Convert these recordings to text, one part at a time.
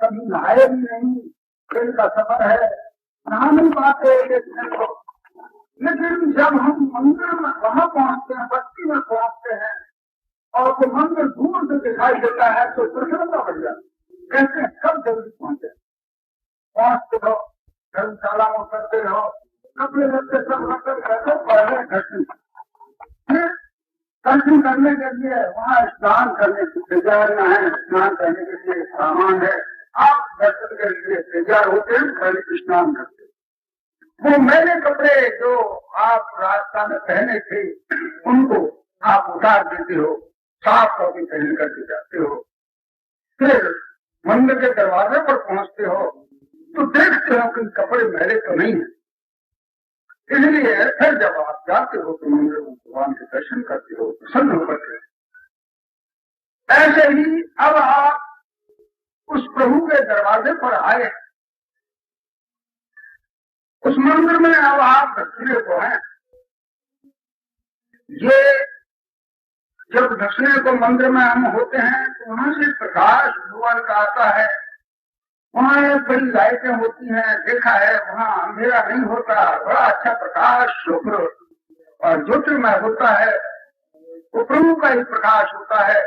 कभी नहाए भी नहीं, ट्रेन का सफर है, नहा नहीं पाते देखने को। लेकिन जब हम मंदिर में वहां पहुंचते हैं, बस्ती में पहुंचते हैं और वो मंदिर दूर से दिखाई देता है तो प्रसन्नता बढ़ जाती है। कहते हैं सब जल्दी पहुंचते हो, धर्मशाला में करते रहो, कपड़े लत्ते सब रखकर कहते पहले दर्शन करने के लिए वहाँ स्नान करने की तैयार न है, स्नान करने के लिए सामान है, आप दर्शन के लिए तैयार होते हैं, पहले स्नान करते। वो मेरे कपड़े जो आप रास्ता में पहने थे उनको आप उतार देते हो, साफ कॉपी पहन करके जाते हो। फिर मंदिर के दरवाजे पर पहुंचते हो तो देखते हो कि कपड़े मेरे तो नहीं है। इसलिए फिर जब आप जाते हो तो मंदिर में भगवान के दर्शन करते हो, प्रसन्न होकर के। ऐसे ही अब आप उस प्रभु के दरवाजे पर आए, उस मंदिर में अब आप दक्षिणे को हैं। ये जब दक्षिणे को मंदिर में हम होते हैं तो वहां से प्रकाश भगवान का आता है, वहां बड़ी लाइटें होती हैं, देखा है वहां अंधेरा नहीं होता, बड़ा अच्छा प्रकाश शुभ्र और ज्योतिर्मय होता है, वो प्रभु का ही प्रकाश होता है।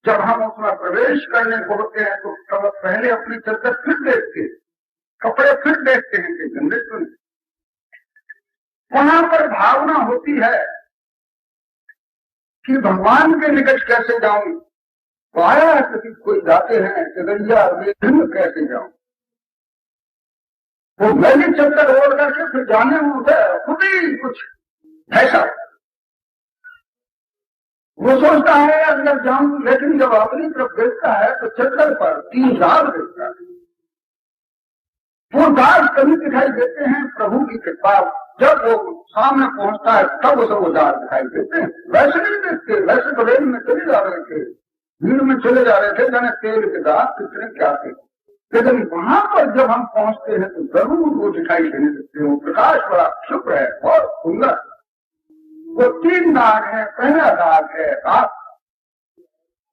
जब हम उसमें प्रवेश करने को होते हैं तो तब पहले अपनी चद्दर फिर देखते हैं, कपड़े फिर देखते हैं कि गंदे तो नहीं। वहां पर भावना होती है कि भगवान के निकट कैसे जाऊं, तो आया कभी कोई जाते हैं चगरिया में कैसे जाऊं, वो मैंने चक्कर ओढ़ करके फिर जाने में खुद ही कुछ ऐसा वो सोचता है अंदर जाऊं, लेकिन जब अपनी तरफ देखता है तो चक्कर पर 3 दाग देखता है। वो दाग कभी दिखाई देते हैं प्रभु की कृपा, जब वो सामने पहुंचता है तब उसे वो दाग दिखाई देते हैं। वैसे नहीं देखते, वैसे तो रेल में चले जा रहे थे, भीड़ में चले जा रहे थे, जाने तेल के दाग कितने क्या थे, लेकिन वहां पर जब हम पहुंचते हैं तो जरूर वो दिखाई देने लगते हैं। वो प्रकाश बड़ा शुक्र है, बहुत सुंदर। वो 3 दाग है। पहला दाग है रात,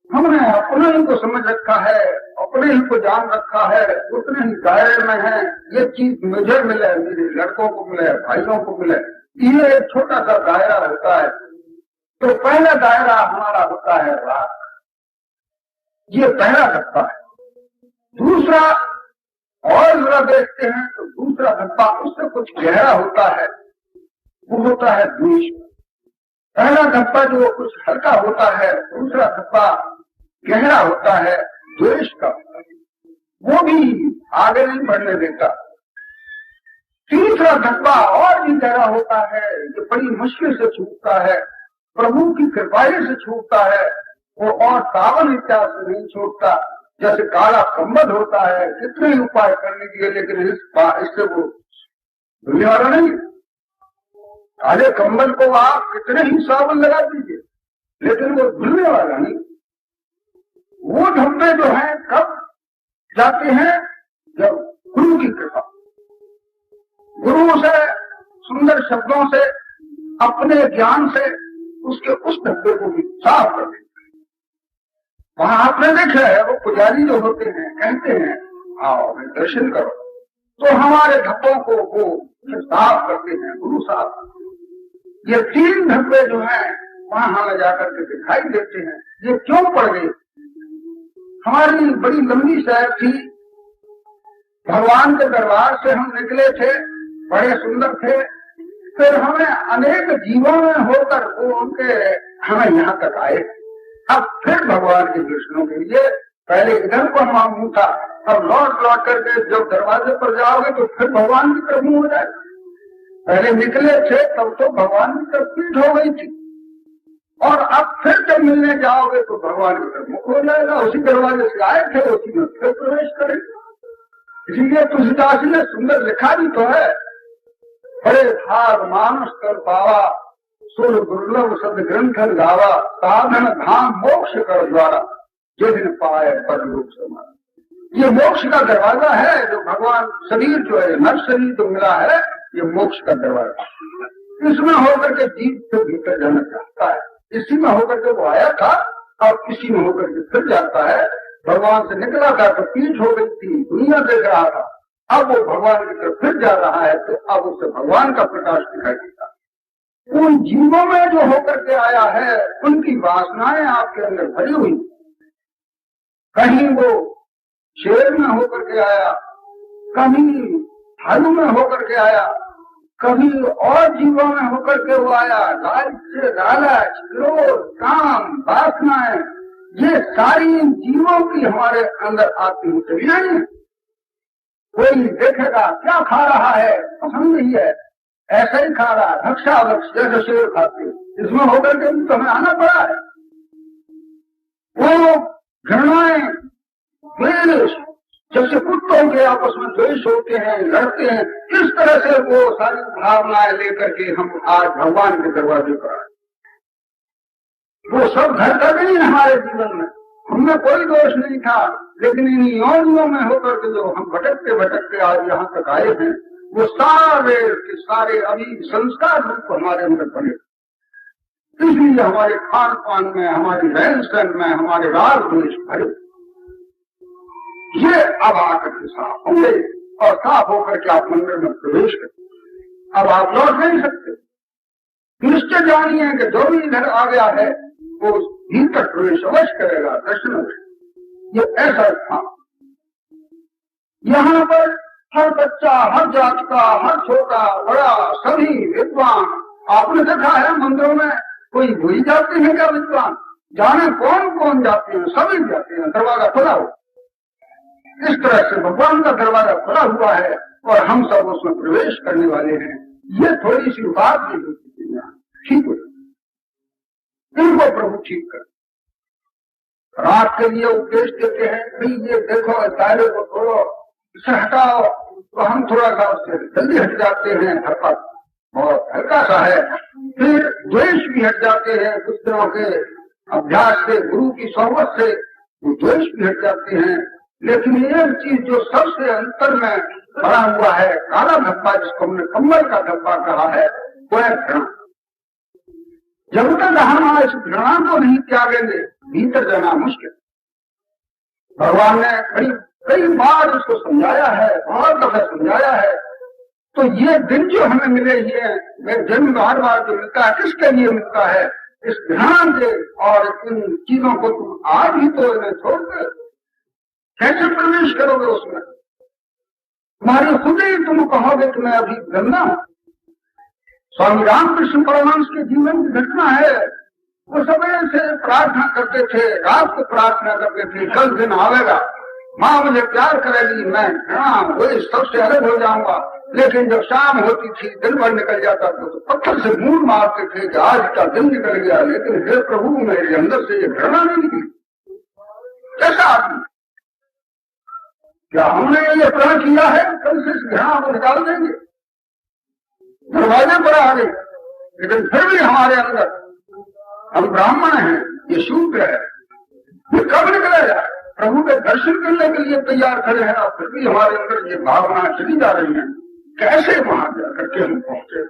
हमने अपने ही को समझ रखा है, अपने ही को जान रखा है, उतने ही दायरे में है। ये चीज मुझे मिले, मेरे लड़कों को मिले, भाइयों को मिले, ये एक छोटा सा दायरा होता है। तो पहला दायरा हमारा होता है रात, ये पहला धब्बा है। दूसरा और जरा देखते हैं तो दूसरा धब्बा उससे कुछ गहरा होता है, वो होता है द्वेष। पहला धब्बा जो कुछ हल्का होता है, दूसरा धब्बा गहरा होता है द्वेष का, वो भी आगे नहीं बढ़ने देता। तीसरा धब्बा और भी गहरा होता है, जो बड़ी मुश्किल से छूटता है, प्रभु की कृपाई से छूटता है, वो और सावन इत्यादि से नहीं छूटता। जैसे काला कंबल होता है, कितने उपाय कर लीजिए लेकिन इससे वो धुलने वाला नहीं। काले कंबल को आप कितने ही साबुन लगा दीजिए लेकिन वो धुलने वाला नहीं। वो धब्बे जो हैं कब जाते हैं, जब गुरु की कृपा, गुरु से सुंदर शब्दों से, अपने ज्ञान से उसके उस धब्बे को भी साफ कर देते। वहां आपने देखा है वो पुजारी जो होते हैं कहते हैं आओ दर्शन करो, तो हमारे धब्बों को वो साफ करते हैं, गुरु साफ। ये 3 धब्बे जो हैं वहां हमें जाकर के दिखाई देते हैं। ये क्यों पड़ गए? हमारी बड़ी लंबी सैर थी, भगवान के दरबार से हम निकले थे, बड़े सुंदर थे, फिर हमें अनेक जीवों में होकर वो उनके हमें यहाँ तक आए। अब फिर भगवान के दर्शनों के लिए पहले इधर को हम मुंह था, अब लौट लौट करके जब दरवाजे पर जाओगे तो फिर भगवान की तरफ मुंह हो जाए। पहले निकले थे तब तो भगवान की तरफ पीठ हो गई थी, और अब फिर जब मिलने जाओगे तो भगवान की तरफ मुख हो जाएगा। उसी दरवाजे से आए थे उसी में फिर प्रवेश करेंगे। इसीलिए तुलसीदास ने सुंदर लिखा भी तो है, बड़े भाग मानुष कर पावा, सुर दुर्लभ सद ग्रंथन गावा, साधन धाम मोक्ष कर द्वारा, जो दिन पाए परलोक समाना। ये मोक्ष का दरवाजा है, जो भगवान शरीर जो है, नर शरीर जो मिला है, ये मोक्ष का दरवाजा। इसमें होकर के जीव से भीतर जाना चाहता है, इसी में होकर के वो आया था और इसी में होकर के फिर जाता है। भगवान से निकला था तो पीठ हो गई थी, दुनिया देख रहा था। अब वो भगवान की तरफ फिर जा रहा है तो अब उसे भगवान का प्रकाश दिखाई देता। उन जीवों में जो होकर के आया है उनकी वासनाएं आपके अंदर भरी हुई। कहीं वो शेर में होकर के आया, कभी भालू में होकर के आया, कभी और जीवों में होकर के वो आया। लालच, लालच, क्रोध, काम, वासनाएं, ये सारी जीवों की हमारे अंदर आती हुई चली आई है। कोई देखेगा क्या खा रहा है, पसंद नहीं है, ऐसा ही खा रहा है, भक्षा भक्ष जैसे शेर खाते, इसमें होकर के भी हमें आना पड़ा है। वो घृणाएं, द्वेष, जैसे कुत्तों के आपस में द्वेष होते हैं, लड़ते हैं, इस तरह से वो सारी भावनाएं लेकर के हम आज भगवान के दरवाजे पर आए। वो सब घर का नहीं हमारे जीवन में, हमने कोई दोष नहीं था, लेकिन इन योनियों में होकर के जो हम भटकते भटकते आज यहाँ तक आए हैं, वो सारे के सारे अभी संस्कार रूप हमारे अंदर बने। इसलिए हमारे खान पान में, हमारी रहन सहन में, हमारे राग द्वेष भरे। ये अब आकर के साफ होंगे और साफ होकर के आप मंदिर में प्रवेश करें। अब आप लौट नहीं सकते। निश्चय जानिए कि जो भी इधर आ गया है वो भीतर प्रवेश अवश्य करेगा, दर्शन अवश्य। ये ऐसा था। यहाँ पर हर बच्चा, हर जाति का, हर छोटा बड़ा, सभी विद्वान। आपने देखा है मंदिरों में कोई भूल जाते हैं क्या विद्वान? जाने कौन कौन जाते हैं, सभी जाते हैं, दरवाजा खुला हो। इस तरह से भगवान का दरवाजा खुला हुआ है और हम सब उसमें प्रवेश करने वाले हैं। ये थोड़ी सी बात भी होती है, ठीक है, इनको प्रभु ठीक कर। रात के लिए उपदेश देते हैं, भाई ये देखो दायरे को तोड़ो, इसे हटाओ, तो हम थोड़ा सा उससे जल्दी हट जाते हैं, हरकत बहुत हल्का सा है। फिर द्वेष भी हट जाते हैं, कुछ दिनों के अभ्यास से, गुरु की सोहबत से वो द्वेष भी हट जाते हैं। लेकिन एक चीज जो सबसे अंतर में बना हुआ है, काला धब्बा जिसको हमने कम्बल का धब्बा कहा है, वो है घृणा। जब तक हम इस घृणा को नहीं त्यागेंगे भीतर जाना मुश्किल। भगवान ने कई बार इसको समझाया है, बहुत दफा समझाया है। तो ये दिन जो हमें मिले ये जन्म बार बार जो मिलता है, किसके लिए मिलता है? इस घृणा से। और इन चीजों को तुम आज ही तो इन्हें छोड़कर कैसे प्रवेश करोगे उसमें? तुम्हारी खुद ही तुम कहोगे कि मैं अभी गंदा हूं। स्वामी रामकृष्ण परमहंस के जीवन की घटना है। वो सवेरे से प्रार्थना करते थे, रात को प्रार्थना करते थे, कल दिन आवेगा, माँ मुझे प्यार करेगी, मैं वही सबसे अलग हो जाऊंगा। लेकिन जब शाम होती थी, दिन भर निकल जाता था, तो पत्थर से मूड मारते थे कि आज का दिन निकल गया, लेकिन हे प्रभु मेरे अंदर से ये घृणा नहीं निकली। कैसा आदमी? क्या हमने ये प्रण किया है कल से इस घृणा को निकाल देंगे? दरवाजे पर आ गए, लेकिन फिर भी हमारे अंदर, हम ब्राह्मण हैं, ये शूद्र है, ये कब निकलेगा? प्रभु के दर्शन करने के लिए तैयार खड़े हैं और फिर भी हमारे अंदर ये भावना चली जा रही है। कैसे वहां जाकर के हम पहुंचे?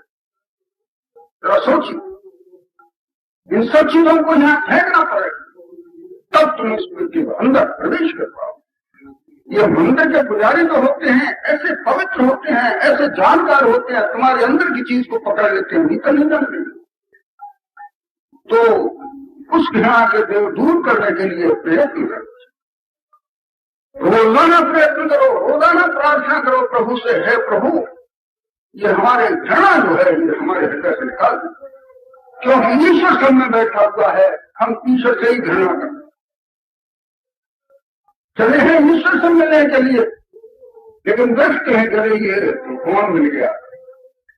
जरा सोचिए, इन सब चीजों को यहाँ फेंकना पड़ेगा, तब तुम इसके अंदर प्रवेश कर पाओ। ये मंदिर के पुजारी तो होते हैं, ऐसे पवित्र होते हैं, ऐसे जानकार होते हैं, तुम्हारे अंदर की चीज को पकड़ लेते हैं, भीतर नहीं जानते। तो उस घृणा के दूर करने के लिए प्रयत्न करो, रोजाना प्रयत्न करो, रोजाना प्रार्थना करो प्रभु से, हे प्रभु ये हमारे घृणा जो है ये हमारे हृदय से निकाल दो। क्योंकि ईश्वर सब में बैठा हुआ है, हम ईश्वर से ही घृणा करते चले हैं ईश्वर से मिलने के लिए, लेकिन देखते हैं चले ये कौन मिल गया।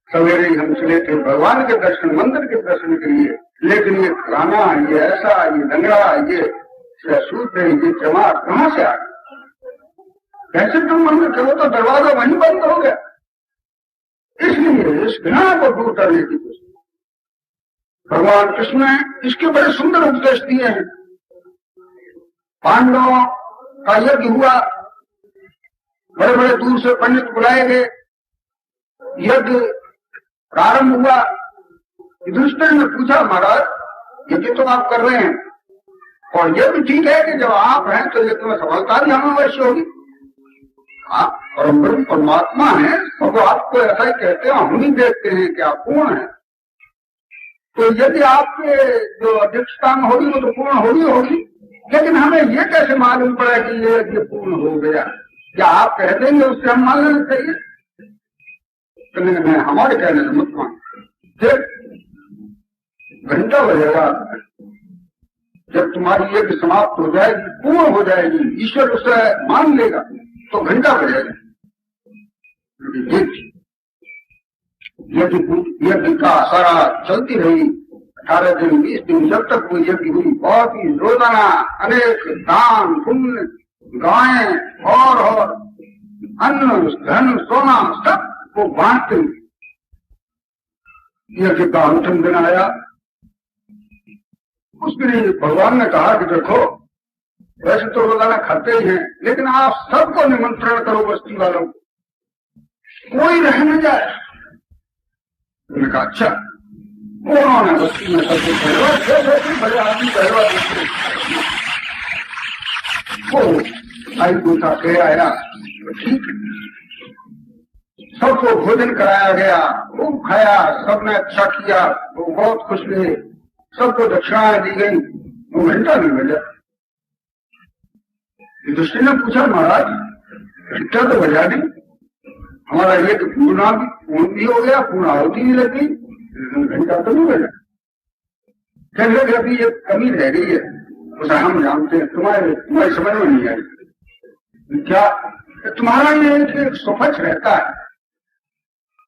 सवेरे ही हम चले थे भगवान के दर्शन, मंदिर के दर्शन के लिए, लेकिन ये फलाना, ये ऐसा, ये लंगड़ा, ये सूत्र, ये चमार कहां से आ गया? कैसे तुम मंदिर करो तो दरवाजा वहीं बंद हो गया। इसलिए इस घृणा को दूर करने की कोशिश भगवान कृष्ण ने इसके बड़े सुंदर उपदेश दिए हैं। पांडवों का यज्ञ हुआ, बड़े बड़े दूर से पंडित बुलाए गए, यज्ञ प्रारंभ हुआ। युधिष्ठिर ने पूछा, महाराज यज्ञ तो आप कर रहे हैं, और ये भी ठीक है कि जब आप हैं तो एक सफलता भी हमें अवश्य होगी। आप परम परमात्मा है, तो आपको ऐसा ही कहते हैं, हम ही देखते हैं कि आप पूर्ण है। तो यदि आपके जो अध्यक्षता में होगी वो तो पूर्ण होगी, लेकिन हमें ये कैसे मालूम पड़ा कि ये पूर्ण हो गया? क्या आप कह देंगे उससे हम मान लेना चाहिए? तो नहीं, हमारे कहने से मत मान। घंटा बजेगा, जब तुम्हारी यज्ञ समाप्त हो जाएगी, पूर्ण हो जाएगी, ईश्वर उसे मान लेगा, तो घंटा बजेगा। यज्ञ का सारा चलती रही 18 दिन 20 दिन, जब तक वो यज्ञ हुई। बहुत ही रोजाना अनेक दान पुण्य, गायें और अन्न धन सोना सब को बांटते। यज्ञ का अंतिम दिन आया, उसके लिए भगवान ने कहा कि देखो, वैसे तो रोजाना खाते ही हैं, लेकिन आप सबको निमंत्रण करो, बस्ती वालों को, कोई रह न जाए। उन्होंने कहा अच्छा। उन्होंने बस्ती में सबको बड़े आदमी पहलवा वो आई पूछा कह आया, ठीक सबको भोजन कराया गया, खूब खाया, सबने अच्छा किया, वो बहुत खुश हुए, सबको दक्षिणाएं दी गई। वो घंटा नहीं बजा। युधिष्ठिर ने पूछा महाराज घंटा तो बजा नहीं, हमारा ये पूर्ण भी हो गया, पूर्ण आहुति भी लग गई, घंटा तो नहीं बजा। कहने अभी ये कमी रह गई है, उसे हम जानते हैं, तुम्हारी समझ में नहीं आई। क्या तुम्हारा ये एक सुफच रहता है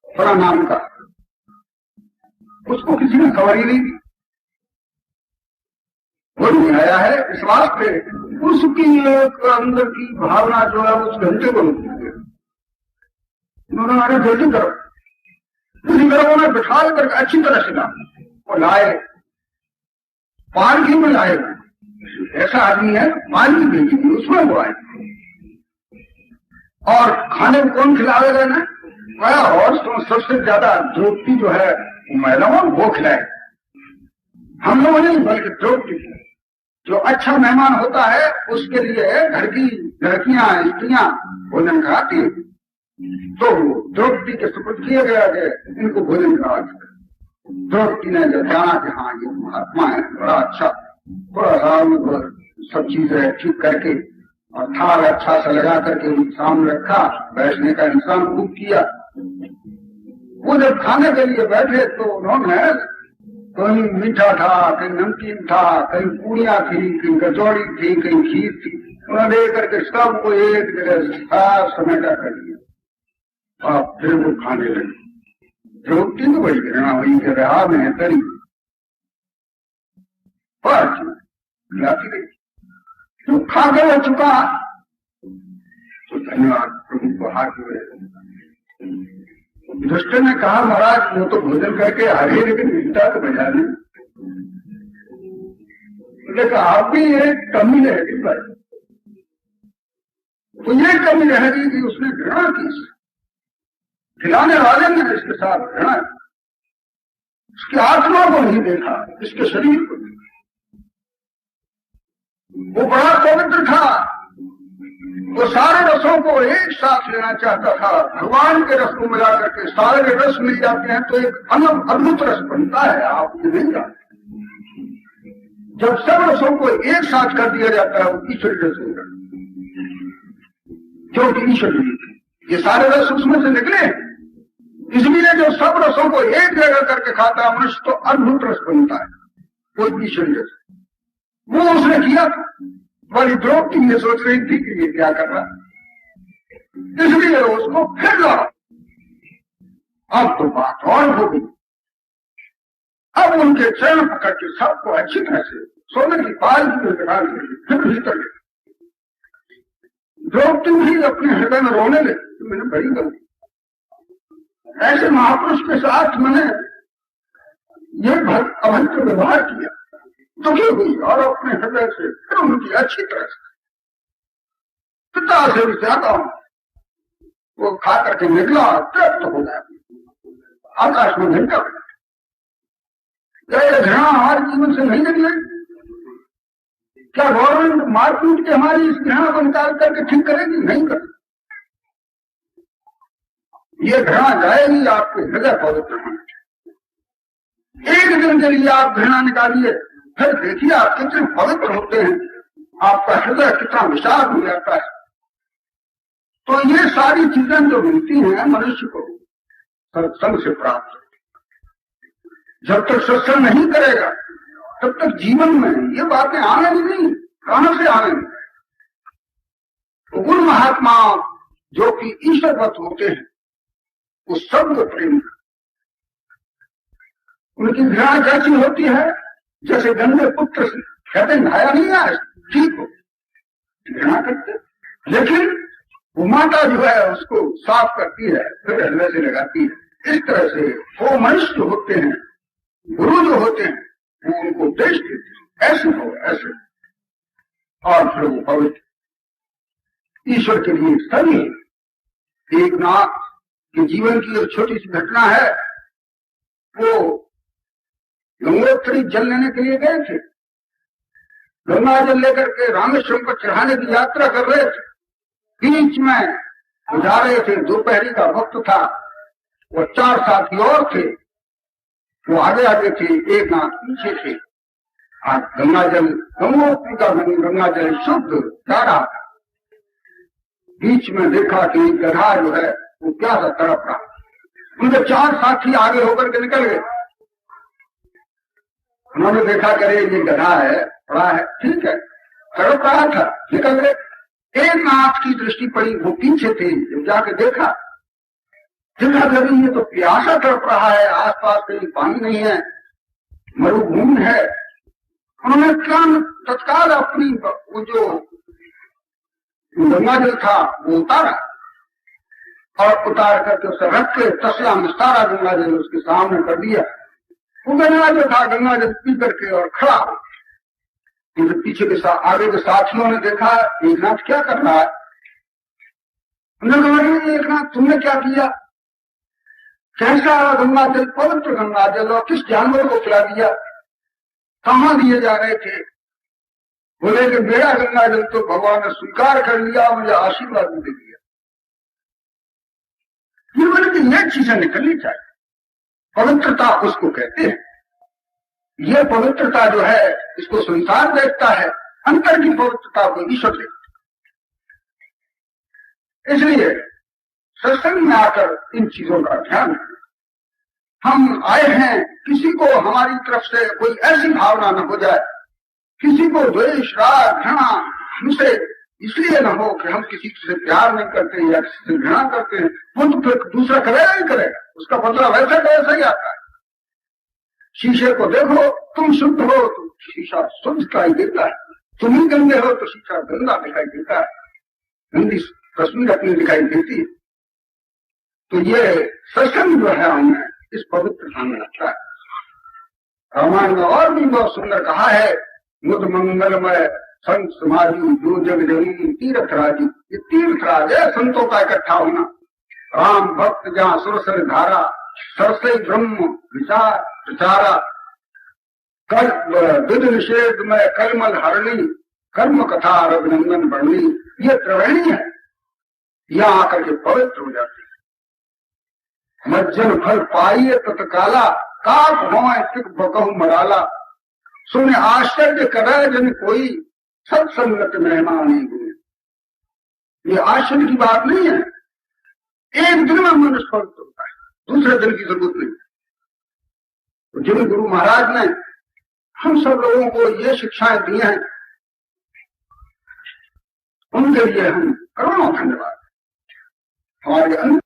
बड़ा नाम का, उसको किसी ने खबर ही नहीं दी। वो नहीं आया है इस वास्ते उसकी एक अंदर की भावना जो है उस घंटे को उन्होंने जल्दी करो, उन्हें बिठा करके अच्छी तरह से वो लाए, पालकी में लाए। ऐसा आदमी है पालकी भेजी उसमें वो आए, और खाने को कौन खिलावेगा ना? और सबसे ज्यादा द्रौपदी जो है महिलाओं वो खिलाए। हम लोग नहीं, बल्कि द्रौपदी जो अच्छा मेहमान होता है उसके लिए घर की लड़कियां स्त्रियां भोजन कराती, तो द्रौपदी के सुपुर्द किया गया कि इनको भोजन करा। द्रौपदी ने जब जाना कि हाँ ये महात्मा है, बड़ा अच्छा, थोड़ा सा सब चीजें ठीक करके और थाल अच्छा सा लगा करके सामने रखा, बैठने का इंतजाम खूब किया। वो जब खाने के लिए बैठे तो उन्होंने कहीं मीठा था, कहीं नमकीन था, कहीं पूड़ियां थी, कहीं कचौड़ी थी, कहीं खीर थी, उन्होंने लेकर के सबको एक जगह समेटा कर दिया और फिर वो खाने लगे। द्रौपदी तो बड़ी घृणा हुई कि रहा में तरी पर खिलाती गई, तो खा कर हो चुका तो धन्यवाद प्रभु को हाथ जोड़े। युधिष्ठिर ने कहा महाराज वो तो भोजन करके आ गए, लेकिन घंटा तो बजा नहीं। कहा आप भी एक कमी रहेगी भाई, तो ये कमी रहेगी कि उसने घृणा की, खिलाने वाले ने इसके साथ घृणा, उसकी आत्मा को नहीं देखा, इसके शरीर को। वो बड़ा पवित्र था, वो सारे रसों को एक साथ लेना चाहता था। भगवान के रस को मिला करके सारे रस मिल जाते हैं तो एक अद्भुत रस बनता है, आप नहीं जानते। जब सब रसों को एक साथ कर दिया जाता है वो ईश्वरी रस होगा, क्योंकि ईश्वरी ये सारे रस उसमें से निकले, इसलिए जो सब रसों को एक जगह करके खाता है मनुष्य तो अद्भुत रस बनता है, वो ईश्वरी रस। वो उसने किया था, वाली द्रौपदी ये सोच रही थी कि ये क्या कर रहा, इसलिए उसको फिर लड़ा। अब तो बात और होगी, अब उनके चरण पकड़ के सबको अच्छी तरह से सोने की पालकी में बिठा दी, फिर भीतर ले। द्रौपदी भी अपने हृदय में रोने लगी कि मैंने बड़ी गलती, ऐसे महापुरुष के साथ मैंने ये अभद्र व्यवहार किया, दुखी हुई और अपने हृदय से फिर उनकी अच्छी तरह से पिता से भी ज्यादा वो खा करके निकला, तृप्त हो गया, आकाश में घंटा बजा। घृणा हमारे जीवन से नहीं निकले, क्या गवर्नमेंट मारपीट के हमारी इस घृणा को निकाल करके ठीक करेगी? नहीं करेगी। ये घृणा जाएगी आपके हृदय पवित्र होने। एक दिन के लिए आप घृणा निकालिए, फिर देखिए आप कितने पवित्र होते हैं, आपका हृदय कितना विशाल हो जाता है। तो ये सारी चीजें जो मिलती हैं मनुष्य को सत्संग से प्राप्त। जब तक सत्संग नहीं करेगा तब तक जीवन में ये बातें आने नहीं, कहां से आने। गुरु महात्मा जो कि ईश्वरवत होते हैं उस सब को प्रेम, उनकी घृणा कैसी होती है? जैसे गंदे पुत्र कहते नहाया नहीं है, ठीक हो, घृणा करते, लेकिन वो माता जो है उसको साफ करती है, फिर हृदय से लगाती है। इस तरह से वो मनुष्य जो होते हैं, गुरु जो होते हैं, वो उनको उपदेश देते हैं, ऐसे हो ऐसे, और फिर वो पवित्र ईश्वर के लिए सही। एक नाथ के जीवन की एक छोटी सी घटना है। वो गंगोत्री जल लेने के लिए गए थे, गंगा जल लेकर के रामेश्वरम पर चढ़ाने की यात्रा कर रहे थे। बीच में जा रहे थे, दोपहरी का वक्त था, वो 4 साथी और थे, वो आगे आगे थे, एक नाथ पीछे थे। आज गंगा जल, गंगोत्री का गंगा जल शुद्ध जा रहा था। बीच में देखा कि गधा जो है वो प्यासा तड़प रहा। उनके 4 साथी आगे होकर के निकल गए। उन्होंने देखा करे ये गधा है, बड़ा है, ठीक है, तड़प रहा था, निकल गए। एक नाथ की दृष्टि पड़ी, वो पीछे थे, जब जाके देखा ये तो प्यासा तड़प रहा है, आसपास कहीं पानी नहीं है, मरुभूमि है। उन्होंने तत्काल अपनी वो जो गंगा जल था वो उतारा, और उतार करके उसे रख के तसला में सारा गंगा जल उसके सामने कर दिया। वो गंगा जो था गंगा जल पी करके और खड़ा हो। पीछे के आगे के साथियों ने देखा एक नाथ क्या कर रहा है। उन्होंने कहा एक नाथ तुमने क्या किया? कैसा गंगा जल, पवित्र गंगा जल, और किस जानवर को खिला दिया? कहाँ दिए जा रहे थे? बोले कि मेरा गंगा जल तो भगवान ने स्वीकार कर लिया, मुझे आशीर्वाद भी दे दिया। ये बोले कि ये चीजें निकलनी चाहिए, पवित्रता उसको कहते हैं। ये पवित्रता जो है इसको संसार देखता है, अंतर की पवित्रता को ईश्वर देखता है। इसलिए सत्संग में आकर इन चीजों का ध्यान रखें। हम आए हैं, किसी को हमारी तरफ से कोई ऐसी भावना न हो जाए, किसी को द्वेष राग घृणा हमसे इसलिए न हो कि हम किसी से प्यार नहीं करते या किसी से घृणा करते हैं, वो तो फिर दूसरा करेगा ही करेगा, उसका बदला वैसा का वैसा ही आता है। शीशे को देखो, तुम शुद्ध हो तो शीशा शुद्ध दिखाई देता है, तुम ही गंदे हो तो शीशा गंदा दिखाई देता है, गंदी तस्वीर अपनी दिखाई देती है। तो ये सत्संग जो है हमें इस पवित्रता में रखता है। रामायण में और भी बहुत सुंदर कहा है, मुद मंगलमय संत समाधि जो जग जमी तीर्थराजी। ये तीर्थराज है संतों का इकट्ठा होना। राम भक्त जहाँ सुरसर धारा, सरसई ब्रह्म विचार प्रचारा, दुध निषेध में कलमल हरणी, कर्म कथा रघुनंदन बढ़नी। ये त्रिवेणी है, यहाँ आकर के पवित्र हो जाती है। मज्जन फल पाइए तत्काला, काक हो तिक बकहु मराला। सुने आश्चर्य करे जन कोई, सत्संगत मेहमानी हुए। ये आश्चर्य की बात नहीं है, एक दिन में मनुष्य पवित्र होता है, दूसरे दिन की जरूरत नहीं। तो जिन गुरु महाराज ने हम सब लोगों को ये शिक्षाएं दी हैं, उनके लिए हम करोड़ों धन्यवाद। हमारे अंदर